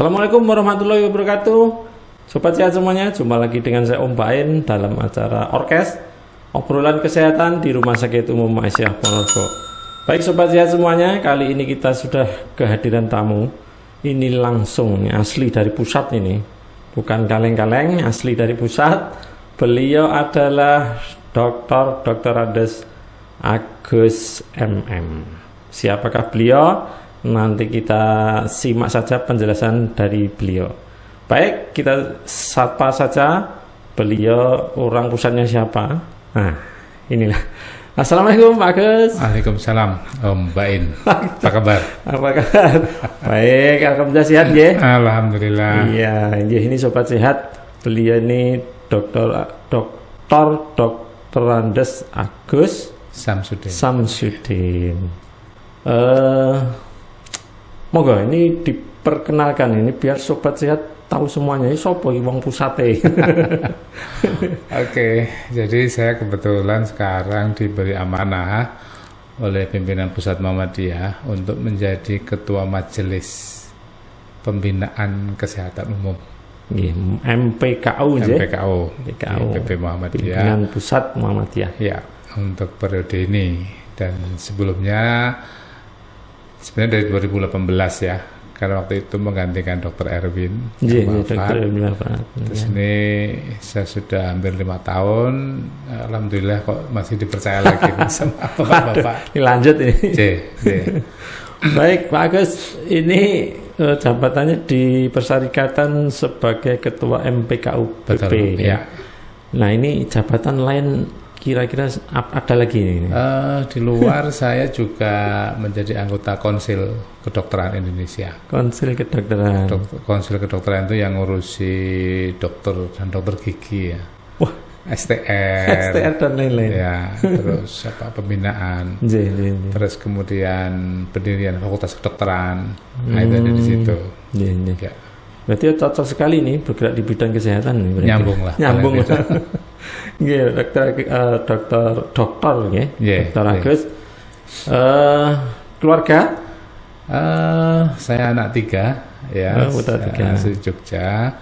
Assalamualaikum warahmatullahi wabarakatuh. Sobat sehat semuanya, jumpa lagi dengan saya Om Bain dalam acara Orkes Obrolan Kesehatan di Rumah Sakit Umum Aisyah Ponorogo. Baik sobat sehat semuanya, kali ini kita sudah kehadiran tamu. Ini langsung asli dari pusat ini. Bukan kaleng-kaleng, asli dari pusat. Beliau adalah Dr. Andes Agus MM. Siapakah beliau? Nanti kita simak saja penjelasan dari beliau. Baik, kita sapa saja beliau, orang pusatnya siapa. Nah, inilah. Assalamualaikum Pak Agus. Waalaikumsalam Om Bain. Apa kabar? Apa kabar? Baik, alhamdulillah sehat ya. Alhamdulillah. Iya, ini sobat sehat. Beliau ini Dr. Andes Agus Samsudin. Moga ini diperkenalkan ini biar sobat sehat tahu semuanya. Ini sopo wong pusate. Oke, jadi saya kebetulan sekarang diberi amanah oleh pimpinan Pusat Muhammadiyah untuk menjadi Ketua Majelis Pembinaan Kesehatan Umum. MPKU. PP Muhammadiyah. Pimpinan Pusat Muhammadiyah. Ya, untuk periode ini dan sebelumnya sebenarnya dari 2018 ya. Karena waktu itu menggantikan Dr. Erwin. Dr. Erwin. Terus ini saya sudah hampir 5 tahun. Alhamdulillah kok masih dipercaya lagi sama Bapak. Lanjut ini. Baik Pak Agus, ini jabatannya di Persyarikatan sebagai Ketua MPKU PP. Betul, ya. Nah ini jabatan lain kira-kira ada lagi ini? Di luar saya juga menjadi anggota Konsil Kedokteran Indonesia. Konsil Kedokteran. Konsil Kedokteran itu yang ngurusi dokter dan dokter gigi ya. Wah, STR dan lain-lain. Ya, terus pembinaan. Terus kemudian pendirian Fakultas Kedokteran. Nah, itu ada di situ. Ya. Berarti cocok sekali nih bergerak di bidang kesehatan nih. Nyambung lah. Iya, dokter Agus. Keluarga? Saya anak 3 ya. Asli Jogja.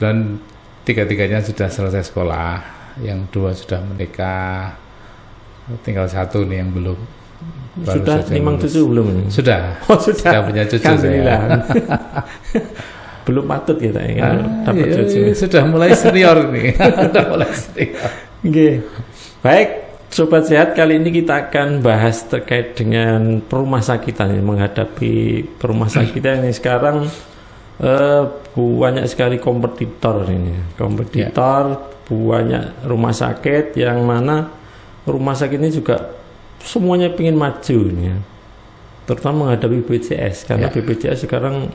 Dan 3-tiganya sudah selesai sekolah. Yang 2 sudah menikah. Tinggal 1 nih yang belum. Sudah nimang cucu belum ini? Sudah. Sudah punya cucu. Alhamdulillah. Belum patut kita dapat cucu. Sudah mulai senior nih. Sudah mulai senior. Baik, sobat sehat, kali ini kita akan bahas terkait dengan perumah sakitan ini, menghadapi perumah sakitan ini sekarang banyak sekali kompetitor ini. Banyak rumah sakit yang mana rumah sakit ini juga semuanya ingin maju nih. Terutama menghadapi BPJS karena BPJS sekarang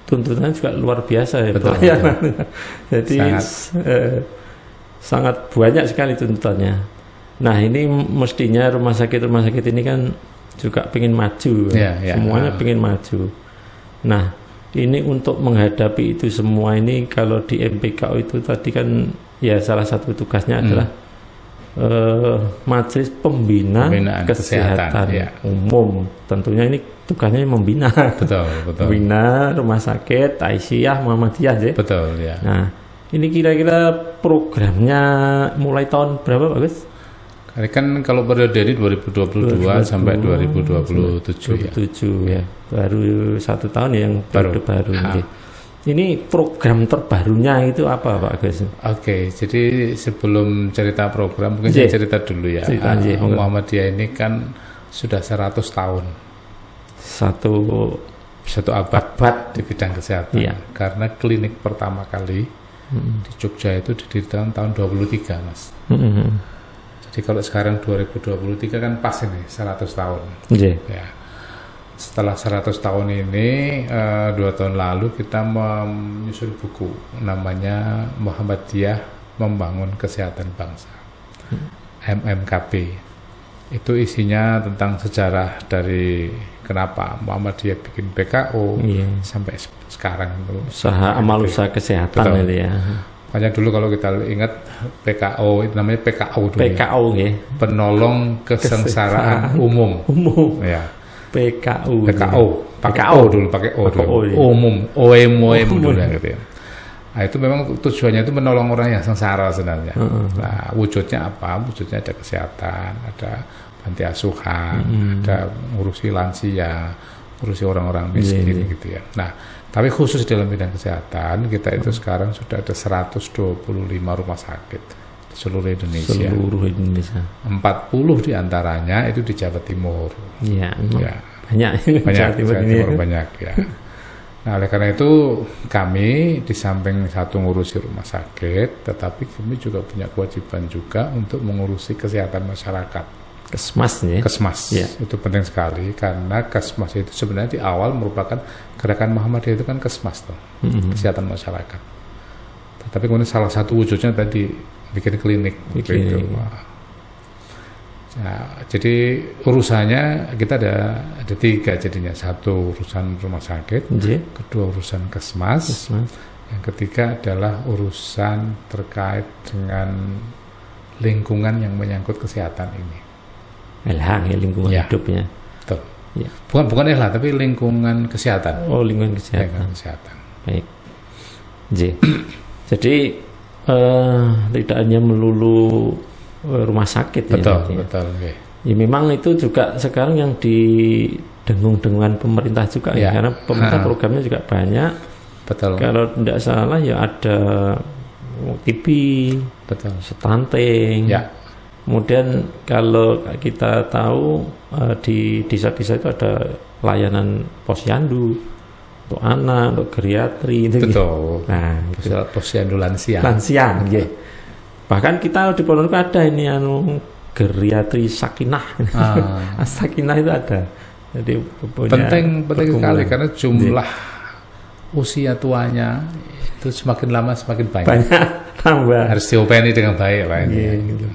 tuntutannya juga luar biasa ya. Betul. Jadi sangat banyak sekali tuntutannya. Nah ini mestinya rumah sakit ini kan juga pengen maju, semuanya pengen maju. Nah ini untuk menghadapi itu semua ini, kalau di MPKU itu tadi kan ya salah satu tugasnya adalah Majelis Pembinaan Kesehatan Umum. Tentunya ini tugasnya membina. Betul. Membina rumah sakit Aisyah Muhammadiyah ya. Betul ya. Nah, ini kira-kira programnya mulai tahun berapa Pak Gus? Kan kalau periode ini 2022 sampai 2027 ya. Baru 1 tahun yang baru. Ini program terbarunya itu apa Pak Agus? Oke, jadi sebelum cerita program mungkin saya cerita dulu ya. Muhammadiyah ini kan sudah 100 tahun. Satu abad di bidang kesehatan. Iya. Karena klinik pertama kali di Jogja itu didirikan tahun 23, Mas. Jadi kalau sekarang 2023 kan pas ini 100 tahun. Ya. Setelah 100 tahun ini, 2 tahun lalu kita menyusun buku namanya Muhammadiyah Membangun Kesehatan Bangsa, MMKB. Itu isinya tentang sejarah dari kenapa Muhammadiyah bikin PKO sampai sekarang. Usaha amal usaha kesehatan itu ya. Makanya dulu kalau kita ingat PKO itu namanya PKO dulu. PKO ya. Penolong Kesengsaraan Umum. Umum. Ya. PKU pakai O dulu, umum, OM dulu gitu ya. Nah, itu memang tujuannya itu menolong orang yang sengsara sebenarnya. Nah, wujudnya apa? Wujudnya ada kesehatan, ada panti asuhan, ada ngurusi lansia, ngurusi orang-orang miskin gitu ya. Nah, tapi khusus dalam bidang kesehatan kita itu sekarang sudah ada 125 rumah sakit di seluruh Indonesia. 40 diantaranya itu di Jawa Timur. Iya. Ya. Banyak Jawa Timur banyak ya. Nah, oleh karena itu kami di samping satu ngurusi rumah sakit, tetapi kami juga punya kewajiban juga untuk mengurusi kesehatan masyarakat. Kesmas ya? Kesmas, itu penting sekali karena Kesmas itu sebenarnya di awal merupakan gerakan Muhammadiyah itu kan Kesmas tuh, kesehatan masyarakat. Tetapi kemudian salah satu wujudnya tadi bikin klinik. Gitu. Nah, jadi urusannya kita ada 3 jadinya. Satu urusan rumah sakit, kedua urusan Kesmas, yang ketiga adalah urusan terkait dengan lingkungan yang menyangkut kesehatan ini. Lingkungan hidupnya. Betul. Ya. Bukan tapi lingkungan kesehatan. Oh, lingkungan kesehatan. Baik. Jadi tidak hanya melulu rumah sakit. Betul. Okay. Ya memang itu juga sekarang yang didengung-dengungan pemerintah juga ya, karena pemerintah programnya juga banyak. Betul. Kalau tidak salah ya ada TB, stunting. Ya. Kemudian kalau kita tahu di desa-desa itu ada layanan posyandu untuk anak, untuk geriatri itu. Betul. Nah, posyandu lansia. Ya. Bahkan kita di Ponorogo ada ini geriatri sakinah. Sakinah itu ada. Jadi penting sekali karena jumlah usia tuanya itu semakin lama semakin banyak tambah. Harus diopeni dengan baik Pak. Gitu.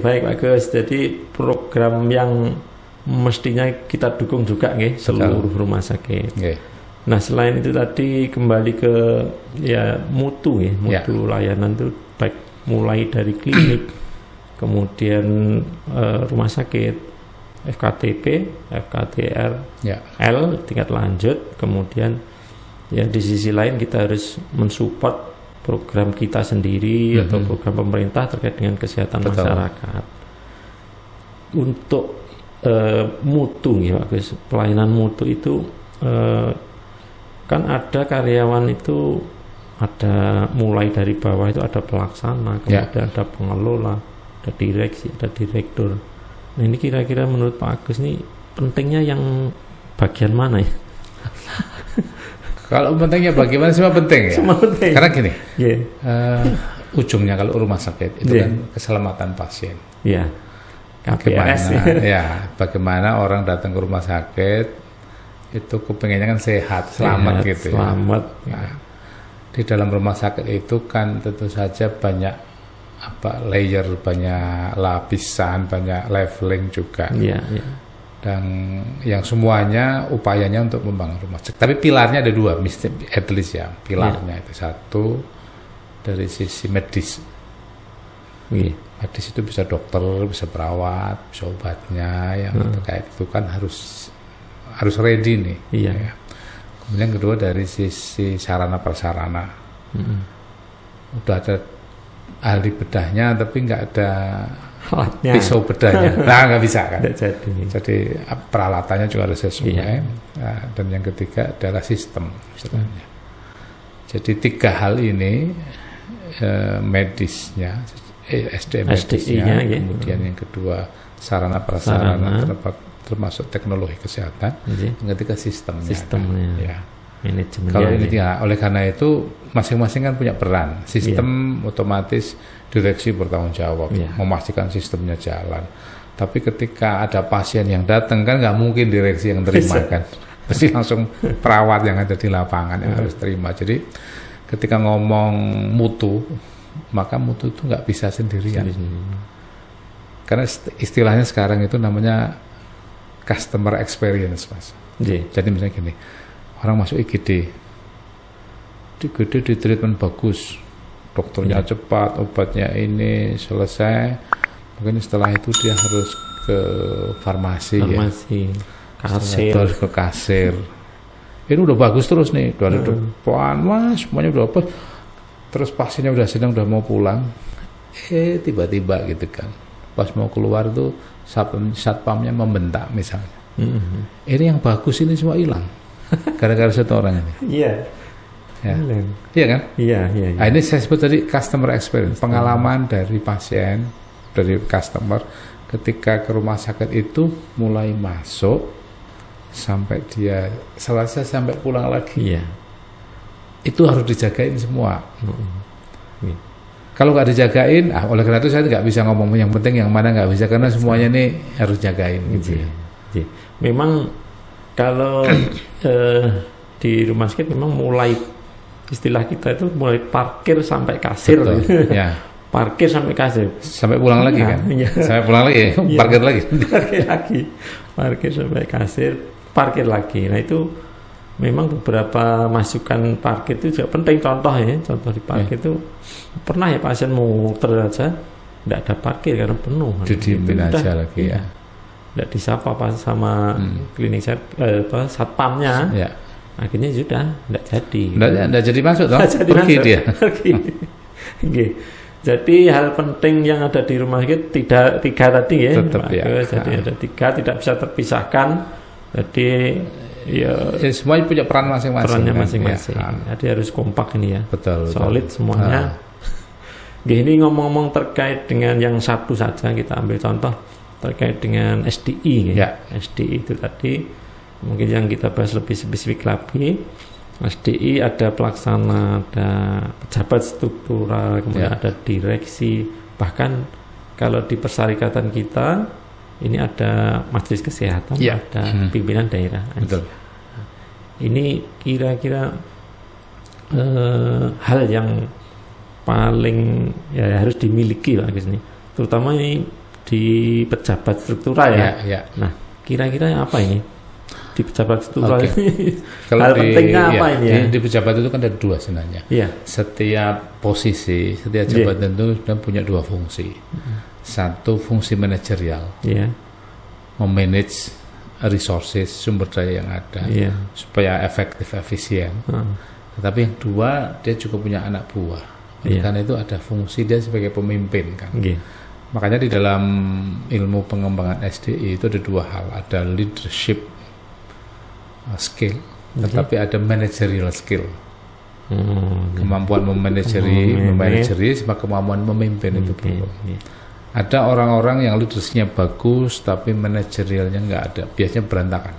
Baik Pak Gus. Jadi program yang mestinya kita dukung juga seluruh rumah sakit. Nah, selain itu tadi kembali ke mutu layanan itu baik mulai dari klinik, kemudian rumah sakit, FKTP, FKTR, L tingkat lanjut, kemudian di sisi lain kita harus mensupport program kita sendiri atau program pemerintah terkait dengan kesehatan masyarakat. Untuk mutu Pak Gus, pelayanan mutu itu kan ada karyawan itu ada mulai dari bawah itu ada pelaksana, kemudian ada pengelola, ada direksi, ada direktur. Nah, ini kira-kira menurut Pak Agus nih pentingnya yang bagian mana ya? Kalau pentingnya bagaimana semua penting ya. Semua penting. Karena gini, ujungnya kalau rumah sakit itu kan keselamatan pasien. Bagaimana orang datang ke rumah sakit itu kepengennya kan sehat, selamat gitu. Selamat. Di dalam rumah sakit itu kan tentu saja banyak layer, banyak lapisan, banyak leveling juga. Dan yang semuanya upayanya untuk membangun rumah sakit. Tapi pilarnya ada 2, at least ya. Pilarnya itu satu dari sisi medis. Medis itu bisa dokter, bisa perawat, bisa obatnya, yang terkait itu kan harus ready nih. Ya. Kemudian kedua dari sisi sarana prasarana, udah ada ahli bedahnya tapi nggak ada alatnya, pisau bedahnya, nggak bisa kan. Jadi peralatannya juga harus sesuai. Nah, dan yang ketiga adalah sistem sebenarnya. Jadi 3 hal ini medisnya, SDM medisnya, kemudian yang kedua sarana prasarana termasuk teknologi kesehatan, yang ketiga sistemnya. Manajemennya. Kalau ini oleh karena itu masing-masing kan punya peran. Sistem otomatis direksi bertanggung jawab memastikan sistemnya jalan. Tapi ketika ada pasien yang datang kan nggak mungkin direksi yang terima kan, pasti langsung perawat yang ada di lapangan yang harus terima. Jadi ketika ngomong mutu, maka mutu itu nggak bisa sendirian. Karena istilahnya sekarang itu namanya customer experience, Mas. Jadi misalnya gini, orang masuk IGD di treatment bagus, dokternya cepat, obatnya ini selesai, mungkin setelah itu dia harus ke farmasi. ke kasir. Ini udah bagus terus nih, dari depan mas, semuanya udah apa? Terus pasiennya udah senang, udah mau pulang. Tiba-tiba gitu kan, pas mau keluar tuh satpamnya membentak misalnya. Ini yang bagus ini semua hilang, gara-gara satu orang ini. Iya. Iya kan? Iya. Nah, ini saya sebut tadi customer experience, pengalaman dari pasien, dari customer ketika ke rumah sakit itu mulai masuk sampai dia selesai sampai pulang lagi. Iya. Itu harus dijagain semua. Kalau nggak dijagain, oleh karena itu saya nggak bisa ngomong yang penting yang mana nggak bisa, karena semuanya ini harus jagain. Gitu. Memang kalau di rumah sakit memang mulai istilah kita itu mulai parkir sampai kasir. Ya. Parkir sampai kasir. Sampai pulang lagi kan? Ya. Sampai pulang lagi, parkir lagi. Parkir sampai kasir, parkir lagi. Nah itu memang beberapa masukan parkir itu juga penting. Contoh di parkir itu pernah ya pasien mau muter aja tidak ada parkir karena penuh. Didiemin aja lagi ya. Tidak disapa pas sama klinik satpamnya. Ya. Akhirnya sudah tidak jadi. Tidak jadi masuk toh? Pergi dia. Jadi hal penting yang ada di rumah sakit tiga tadi ya. Tetap ya. Jadi ada 3 tidak bisa terpisahkan. Jadi semuanya punya peran masing-masing. Perannya masing-masing. Jadi harus kompak ini ya. Betul. Solid semuanya. Ini ngomong-ngomong terkait dengan yang satu saja, kita ambil contoh terkait dengan SDI ya. SDI itu tadi mungkin yang kita bahas lebih spesifik lagi. SDI ada pelaksana, ada pejabat struktural, kemudian ada direksi, bahkan kalau di persyarikatan kita ini ada majelis kesehatan, ada pimpinan daerah. Betul. Ini kira-kira hal yang paling harus dimiliki Pak Agus nih, terutama ini di pejabat struktural ya. Nah, kira-kira apa ini? Di pejabat struktural kalau pentingnya apa ini ya? Di pejabat itu kan ada 2 sebenarnya. Setiap posisi, setiap jabatan itu punya 2 fungsi. Satu fungsi manajerial, memanage resources, sumber daya yang ada, supaya efektif, efisien. Tetapi yang 2, dia juga punya anak buah. Karena itu ada fungsi dia sebagai pemimpin kan. Makanya di dalam ilmu pengembangan SDI itu ada 2 hal, ada leadership skill, tetapi ada managerial skill. Kemampuan memanageri sama kemampuan memimpin itu perlu. Ada orang-orang yang leadershipnya bagus tapi manajerialnya nggak ada, biasanya berantakan.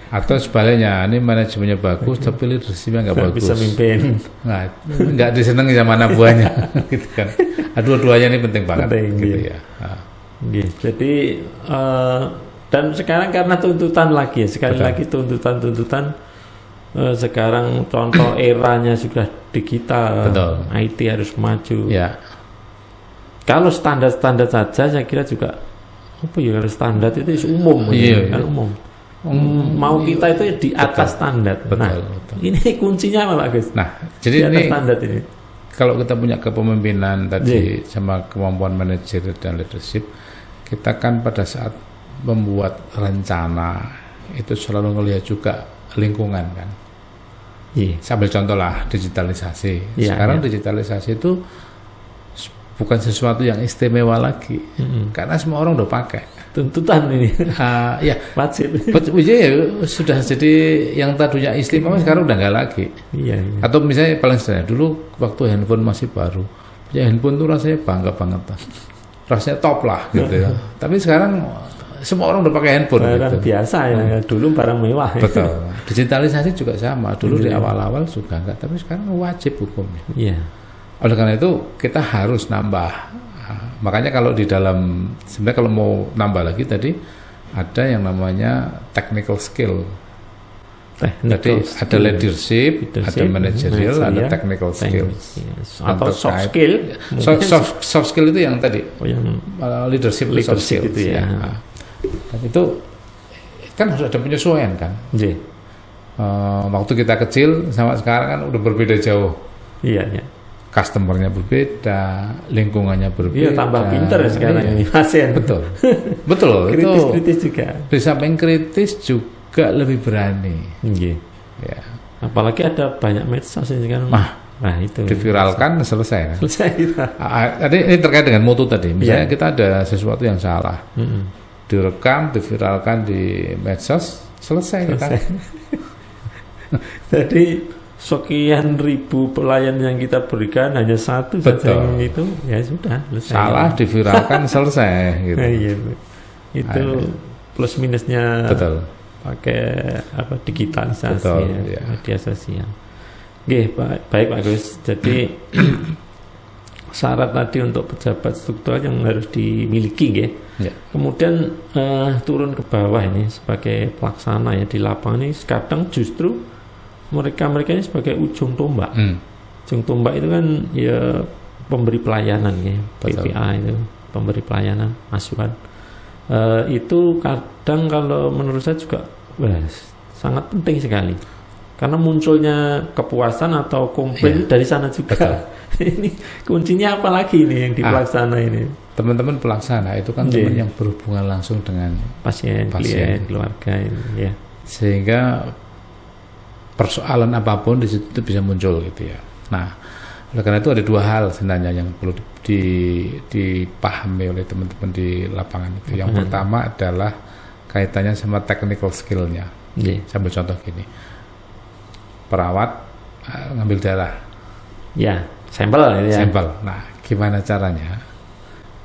Atau sebaliknya, ini manajemennya bagus tapi leadershipnya nggak bagus, bisa mimpin, nggak disenangi sama anak buahnya, gitu kan. Dua-duanya ini penting banget, gitu ya. Jadi dan sekarang karena tuntutan lagi ya, sekali lagi tuntutan sekarang contoh eranya sudah digital. IT harus maju. Kalau standar-standar saja saya kira juga kalau standar itu umum, kan umum. Mau kita itu di atas standar. Ini kuncinya apa Pak Gus? Jadi ini standar ini. Kalau kita punya kepemimpinan tadi sama kemampuan manajer dan leadership, kita kan pada saat membuat rencana itu selalu melihat juga lingkungan kan. Sambil contoh lah digitalisasi. Sekarang digitalisasi itu bukan sesuatu yang istimewa lagi, karena semua orang udah pakai. Tuntutan ini. Wajib. Sudah jadi yang tadinya istimewa sekarang udah nggak lagi. Atau misalnya paling sederhana dulu waktu handphone masih baru, punya handphone tuh rasanya bangga banget, rasanya top lah gitu ya. Tapi sekarang semua orang udah pakai handphone. Barang biasa ya, dulu barang mewah. Betul. Digitalisasi juga sama. Dulu di awal-awal juga enggak, tapi sekarang wajib hukumnya. Oleh karena itu kita harus nambah. Makanya kalau di dalam sebenarnya kalau mau nambah lagi tadi ada yang namanya technical skill. Jadi ada leadership, ada managerial, ada technical skill. Atau soft skill. Soft skill itu yang tadi. Yang leadership soft skill itu ya. Dan itu kan harus ada penyesuaian kan. Waktu kita kecil sama sekarang kan udah berbeda jauh. customernya berbeda, lingkungannya berbeda. Iya, tambah pinter ya sekarang ini pasien. Betul, betul. Kritis juga. Di samping kritis juga lebih berani. Iya. Ya. Apalagi ada banyak medsos ini kan. Nah itu. Diviralkan selesai. Kan? Selesai. Tadi ini terkait dengan mutu tadi. Misalnya kita ada sesuatu yang salah, direkam, diviralkan di medsos, selesai. Kita. Jadi sekian ribu pelayan yang kita berikan hanya satu saja yang itu, ya sudah selesai. Salah diviralkan selesai gitu. Itu plus minusnya pakai apa digitalisasi media sosial. Oke, baik Pak Gus. Jadi syarat tadi untuk pejabat struktural yang harus dimiliki ya. Kemudian turun ke bawah ini sebagai pelaksana ya di lapangan ini kadang justru mereka ini sebagai ujung tombak. Ujung tombak itu kan ya pemberi pelayanan ya, PPA itu pemberi pelayanan, asuhan. Itu kadang kalau menurut saya juga sangat penting sekali. Karena munculnya kepuasan atau komplain dari sana juga. Ini kuncinya apa lagi ini yang di pelaksana ini? Teman-teman pelaksana itu kan teman yang berhubungan langsung dengan pasien, klien, keluarga ini ya. Sehingga persoalan apapun di situ bisa muncul gitu ya. Nah, oleh karena itu ada dua hal sebenarnya yang perlu dipahami oleh teman-teman di lapangan itu. Yang pertama adalah kaitannya sama technical skill-nya. Sambil contoh gini, perawat ngambil darah. Ya, sampel. Ya. Sampel. Nah, gimana caranya?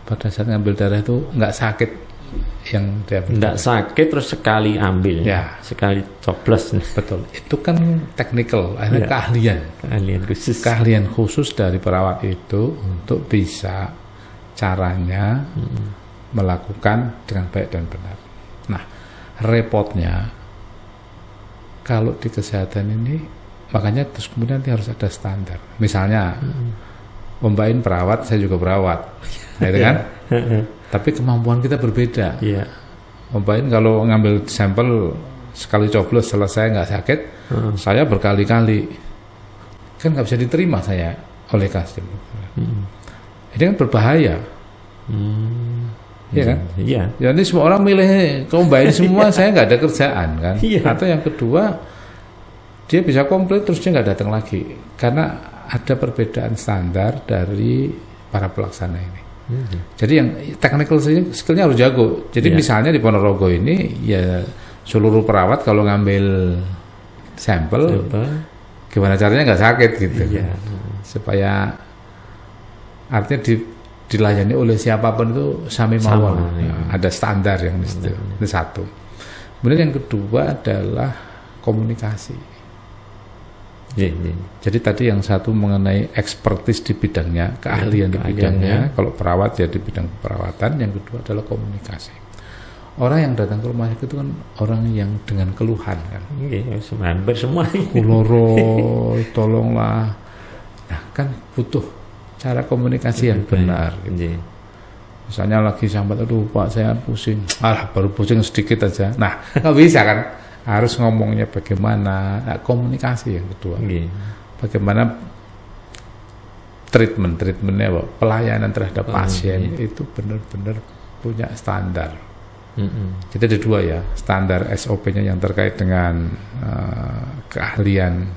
Pada saat ngambil darah itu nggak sakit. Yang dia nggak sakit terus sekali ambil sekali coblos. Betul, itu kan technical, keahlian khusus dari perawat itu untuk bisa caranya melakukan dengan baik dan benar. Nah, repotnya kalau di kesehatan ini makanya terus kemudian nanti harus ada standar. Misalnya Om Bain perawat, saya juga perawat, gitu kan? Tapi kemampuan kita berbeda. Om Bain kalau ngambil sampel sekali coblos selesai nggak sakit, saya berkali-kali kan nggak bisa diterima saya oleh kasih. Ini kan berbahaya. Iya kan? Iya. Jadi semua orang milih ke Om Bain semua, saya nggak ada kerjaan kan? Atau yang kedua, dia bisa komplit terus dia nggak datang lagi karena ada perbedaan standar dari para pelaksana ini. Jadi yang technical skill-nya harus jago. Jadi misalnya di Ponorogo ini ya seluruh perawat kalau ngambil sampel gimana caranya nggak sakit gitu. Supaya artinya dilayani oleh siapapun itu sama. Ada standar yang di situ. Itu satu. Kemudian yang kedua adalah komunikasi. Jadi tadi yang satu mengenai expertise di bidangnya, keahlian di bidangnya. Kalau perawat ya di bidang perawatan. Yang kedua adalah komunikasi. Orang yang datang ke rumah sakit itu kan orang yang dengan keluhan kan. Hampir semua. Kuloro, tolonglah. Nah kan butuh cara komunikasi yang benar. Gitu. Misalnya lagi sambat, aduh Pak saya pusing. Baru pusing sedikit aja. Nah nggak bisa kan. Harus ngomongnya bagaimana, komunikasi yang kedua. Bagaimana treatmentnya, pelayanan terhadap pasien itu benar-benar punya standar. Jadi ada dua ya, standar SOP-nya yang terkait dengan keahlian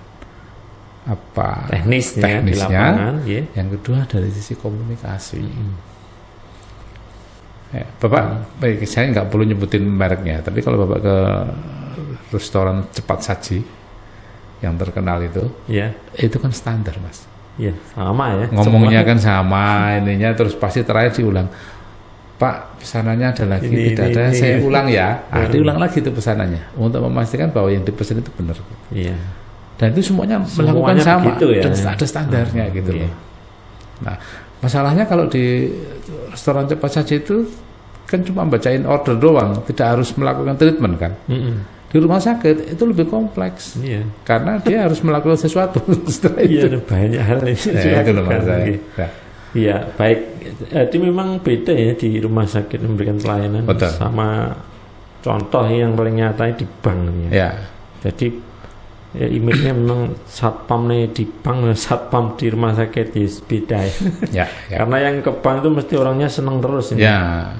teknisnya. Di lapangan, yang kedua dari sisi komunikasi. Bapak, baik saya nggak perlu nyebutin mereknya, tapi kalau Bapak ke restoran cepat saji yang terkenal itu kan standar Mas. Sama ya. Ngomongnya kan sama ininya, terus pasti terakhir diulang. Pak pesanannya ada lagi, tidak ada. Saya ulang ya. Diulang lagi itu pesanannya untuk memastikan bahwa yang dipesan itu benar. Dan itu semuanya melakukan sama dan ada standarnya gitu loh. Nah masalahnya kalau di restoran cepat saji itu kan cuma bacain order doang, tidak harus melakukan treatment kan. Di rumah sakit itu lebih kompleks, karena dia harus melakukan sesuatu. Ada banyak hal ini. Baik. Jadi memang beda ya di rumah sakit memberikan pelayanan. Sama contoh yang paling nyata di bank. Jadi Ya, emailnya memang satpam nih di bank, satpam di rumah sakit beda ya. Karena yang ke bank itu mesti orangnya senang terus ini. Ya.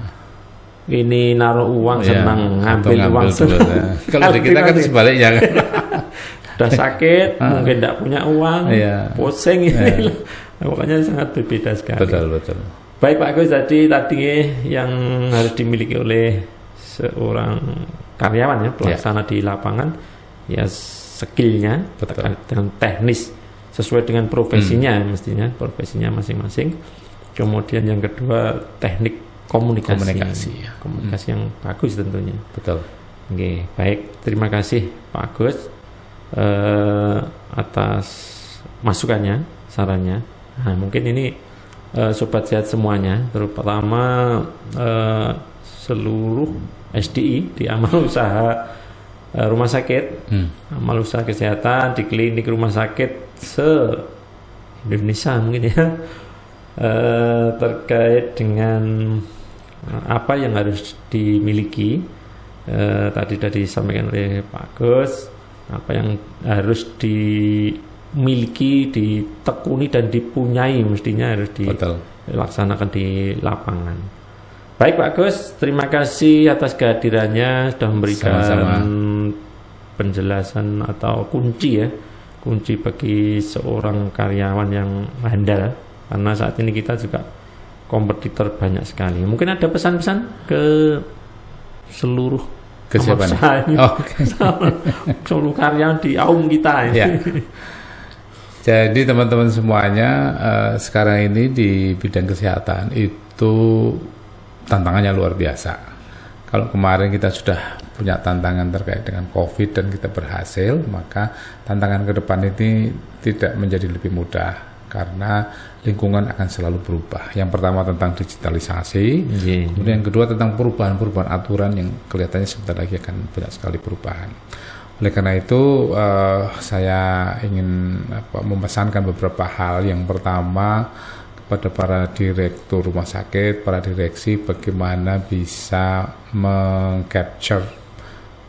Ini naruh uang senang, ngambil uang senang. Kalau di kita kan sebaliknya kan. Udah sakit, mungkin tidak punya uang, pusing ini. Makanya sangat berbeda sekali. Betul. Baik Pak Agus, tadi yang harus dimiliki oleh seorang karyawan ya, pelaksana di lapangan, ya skillnya dengan teknis sesuai dengan profesinya mestinya, profesinya masing-masing. Kemudian yang kedua teknik komunikasi yang bagus tentunya. Betul. Oke, baik, terima kasih Pak Agus atas masukannya, sarannya. Nah, mungkin ini sobat sehat semuanya, terutama seluruh SDI di amal usaha rumah sakit, amal usaha kesehatan di klinik rumah sakit se-Indonesia mungkin ya, terkait dengan apa yang harus dimiliki. Tadi sudah disampaikan oleh Pak Agus, apa yang harus dimiliki, ditekuni dan dipunyai mestinya harus dilaksanakan di lapangan. Baik Pak Agus, terima kasih atas kehadirannya, sudah memberikan penjelasan atau kunci bagi seorang karyawan yang handal, karena saat ini kita juga kompetitor banyak sekali. Mungkin ada pesan-pesan ke seluruh seluruh karyawan di AUM kita ini. Ya. Jadi teman-teman semuanya, sekarang ini di bidang kesehatan itu tantangannya luar biasa. Kalau kemarin kita sudah punya tantangan terkait dengan COVID dan kita berhasil, maka tantangan ke depan ini tidak menjadi lebih mudah karena lingkungan akan selalu berubah. Yang pertama tentang digitalisasi, kemudian yang kedua tentang perubahan aturan yang kelihatannya sebentar lagi akan banyak sekali perubahan. Oleh karena itu saya ingin memesankan beberapa hal. Yang pertama, kepada para direktur rumah sakit, para direksi, bagaimana bisa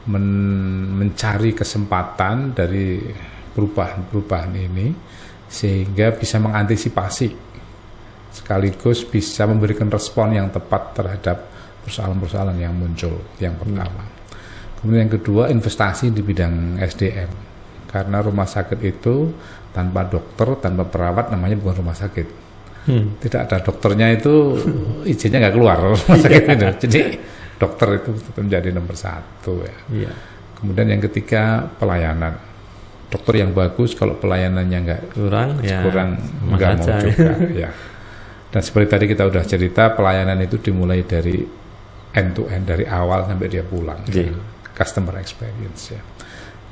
mencari kesempatan dari perubahan ini sehingga bisa mengantisipasi sekaligus bisa memberikan respon yang tepat terhadap persoalan-persoalan yang muncul. Yang pertama. Kemudian yang kedua, investasi di bidang SDM, karena rumah sakit itu tanpa dokter, tanpa perawat namanya bukan rumah sakit. Tidak ada dokternya itu izinnya nggak keluar rumah sakit itu. Jadi dokter itu tetap menjadi nomor satu ya. Kemudian yang ketiga, pelayanan. Dokter yang bagus kalau pelayanannya nggak kurang nggak mau juga ya. Dan seperti tadi kita udah cerita, pelayanan itu dimulai dari end to end, dari awal sampai dia pulang. Customer experience ya.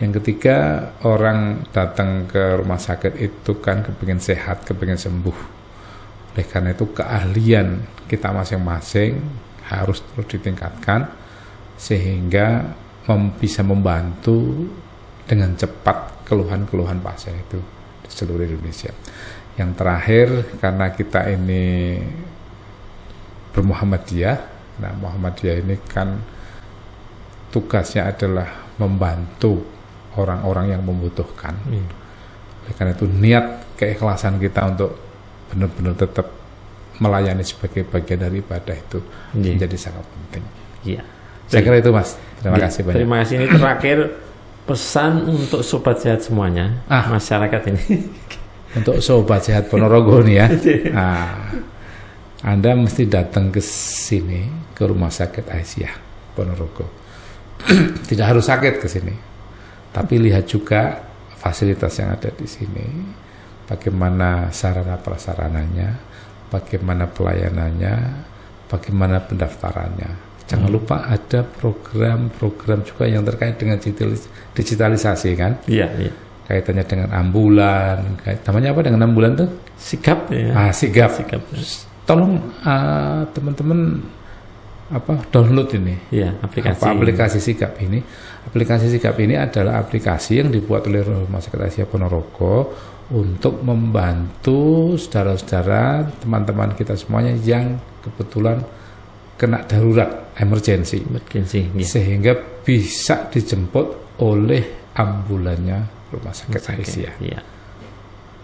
Yang ketiga, orang datang ke rumah sakit itu kan kepingin sehat, kepingin sembuh. Oleh karena itu keahlian kita masing-masing harus terus ditingkatkan sehingga bisa membantu dengan cepat keluhan-keluhan pasien itu di seluruh Indonesia. Yang terakhir, karena kita ini bermuhammadiyah, nah Muhammadiyah ini kan tugasnya adalah membantu orang-orang yang membutuhkan. Oleh karena itu niat keikhlasan kita untuk benar-benar tetap melayani sebagai bagian dari ibadah itu menjadi sangat penting. Saya kira itu Mas. Terima kasih banyak. Terima kasih. Ini terakhir pesan untuk sobat sehat semuanya, masyarakat ini. Untuk sobat sehat Ponorogo nih ya. Anda mesti datang ke sini, ke Rumah Sakit Aisyah Ponorogo. Tidak harus sakit ke sini, tapi lihat juga fasilitas yang ada di sini. Bagaimana sarana prasarananya, bagaimana pelayanannya, bagaimana pendaftarannya. Jangan lupa ada program-program juga yang terkait dengan digitalisasi kan? Iya. Kaitannya dengan ambulan, namanya apa dengan ambulan tuh? Sigap ya. Sigap. Tolong teman-teman download ini. Iya, aplikasi Sigap ini. Aplikasi Sigap ini adalah aplikasi yang dibuat oleh Rumah Sakit Aisyah Ponorogo untuk membantu saudara-saudara, teman-teman kita semuanya yang kebetulan kena darurat, emergency, ya. Sehingga bisa dijemput oleh ambulannya Rumah Sakit Aisyah. Iya.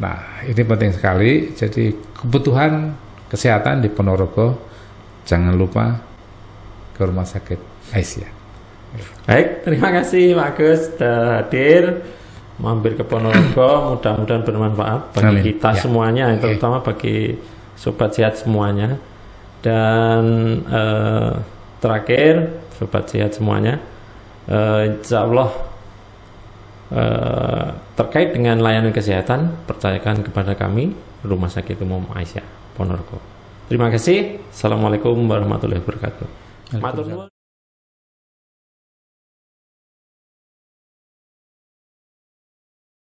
Nah, ini penting sekali. Jadi kebutuhan kesehatan di Ponorogo, jangan lupa ke Rumah Sakit Aisyah. Baik, terima kasih Pak Agus sudah hadir, mampir ke Ponorogo. Mudah-mudahan bermanfaat bagi Amin. kita semuanya, terutama bagi Sobat Sehat semuanya. Dan terakhir, Sobat Sehat semuanya, insya Allah terkait dengan layanan kesehatan, percayakan kepada kami, Rumah Sakit Umum Aisyah Ponorogo. Terima kasih. Assalamualaikum warahmatullahi wabarakatuh.